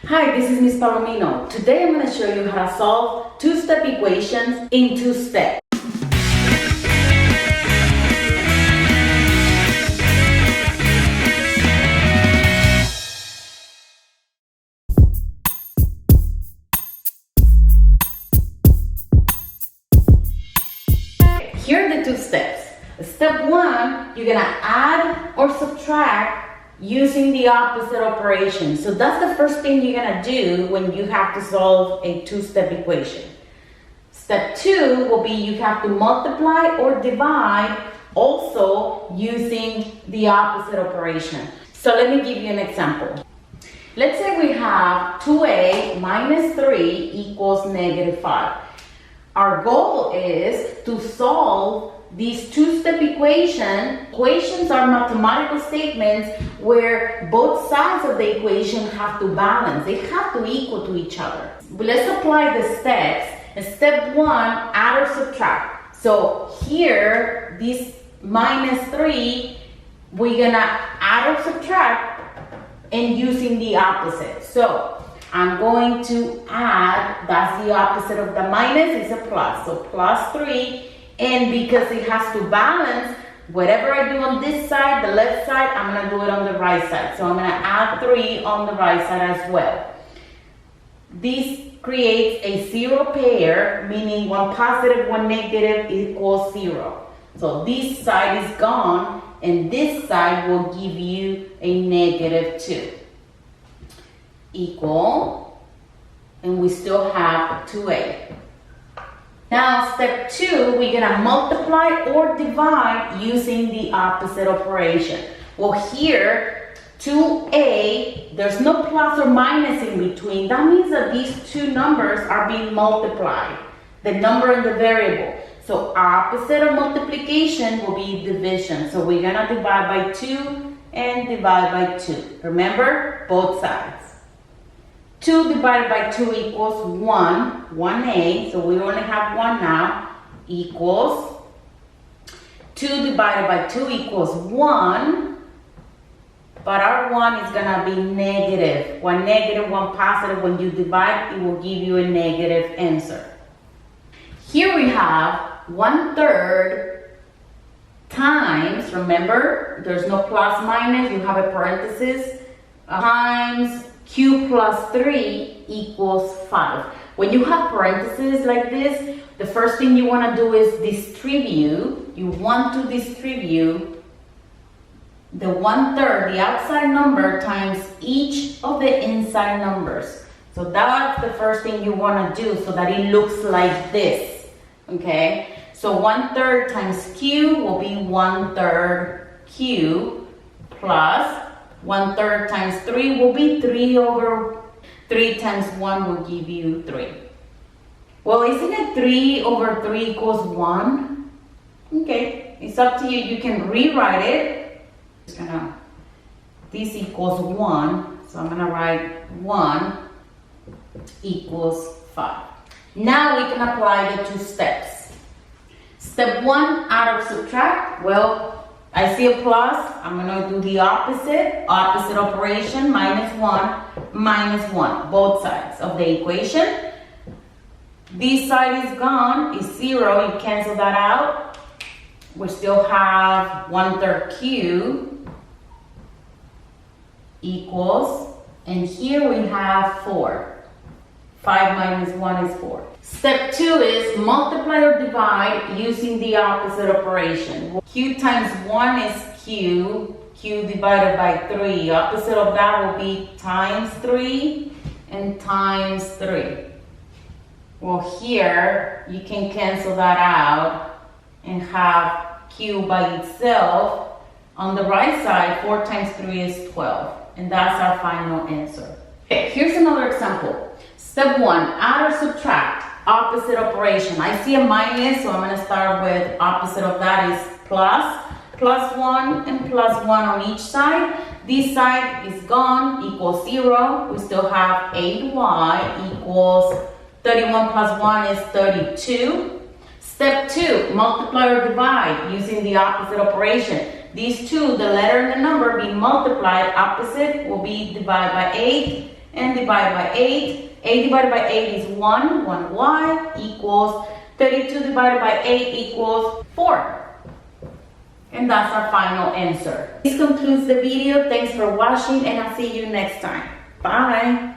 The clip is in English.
Hi, this is Miss Palomino. Today I'm going to show you how to solve two-step equations in 2 steps. Here are the 2 steps. Step 1, you're going to add or subtract using the opposite operation. So that's the first thing you're going to do when you have to solve a 2-step equation. Step 2 will be you have to multiply or divide also using the opposite operation. So let me give you an example. Let's say we have 2a minus 3 equals negative 5. Our goal is to solve these 2-step equations. Equations are mathematical statements where both sides of the equation have to balance. They have to equal to each other. But let's apply the steps. In step 1, add or subtract. So here, this minus 3, we're gonna add or subtract and using the opposite. So I'm going to add, that's the opposite of the minus, is a plus. So plus 3. And because it has to balance, whatever I do on this side, the left side, I'm going to do it on the right side. So I'm going to add 3 on the right side as well. This creates a 0 pair, meaning one positive, one negative equals 0. So this side is gone, and this side will give you a negative 2. Equal, and we still have 2a. Now, step 2, we're going to multiply or divide using the opposite operation. Well, here, 2a, there's no plus or minus in between. That means that these two numbers are being multiplied, the number and the variable. So opposite of multiplication will be division. So we're going to divide by 2 and divide by 2. Remember, both sides. 2 divided by 2 equals 1, 1a, so we only have 1 now, equals 2 divided by 2 equals 1, but our 1 is going to be negative. One negative, one positive. When you divide, it will give you a negative answer. Here we have 1/3 times, remember, there's no plus minus, you have a parenthesis, times q plus 3 equals 5. When you have parentheses like this, the first thing you want to do is distribute. You want to distribute the 1/3, the outside number, times each of the inside numbers. So that's the first thing you want to do so that it looks like this. Okay? So 1/3 times q will be 1/3 q plus 1/3 times 3 will be 3 over 3 times 1 will give you 3. Well, isn't it 3 over 3 equals 1? Okay, it's up to you. You can rewrite it. This equals 1. So I'm going to write 1 equals 5. Now we can apply the 2 steps. Step 1, add or subtract. Well, I see a plus, I'm going to do the opposite operation, minus 1, both sides of the equation. This side is gone, is 0, you cancel that out. We still have 1/3 q equals, and here we have 4. 5 minus 1 is 4. Step 2 is multiply or divide using the opposite operation. Q times 1 is q. Q divided by 3. Opposite of that will be times 3 and times 3. Well, here you can cancel that out and have q by itself. On the right side, 4 times 3 is 12. And that's our final answer. Okay, here's another example. Step 1, add or subtract, opposite operation. I see a minus, so I'm going to start with opposite of that is plus 1 and plus 1 on each side. This side is gone, equals 0. We still have 8y equals 31 plus 1 is 32. Step 2, multiply or divide using the opposite operation. These two, the letter and the number being multiplied, opposite will be divided by 8 and divide by 8. 8 divided by 8 is 1. 1y equals 32 divided by 8 equals 4. And that's our final answer. This concludes the video. Thanks for watching, and I'll see you next time. Bye.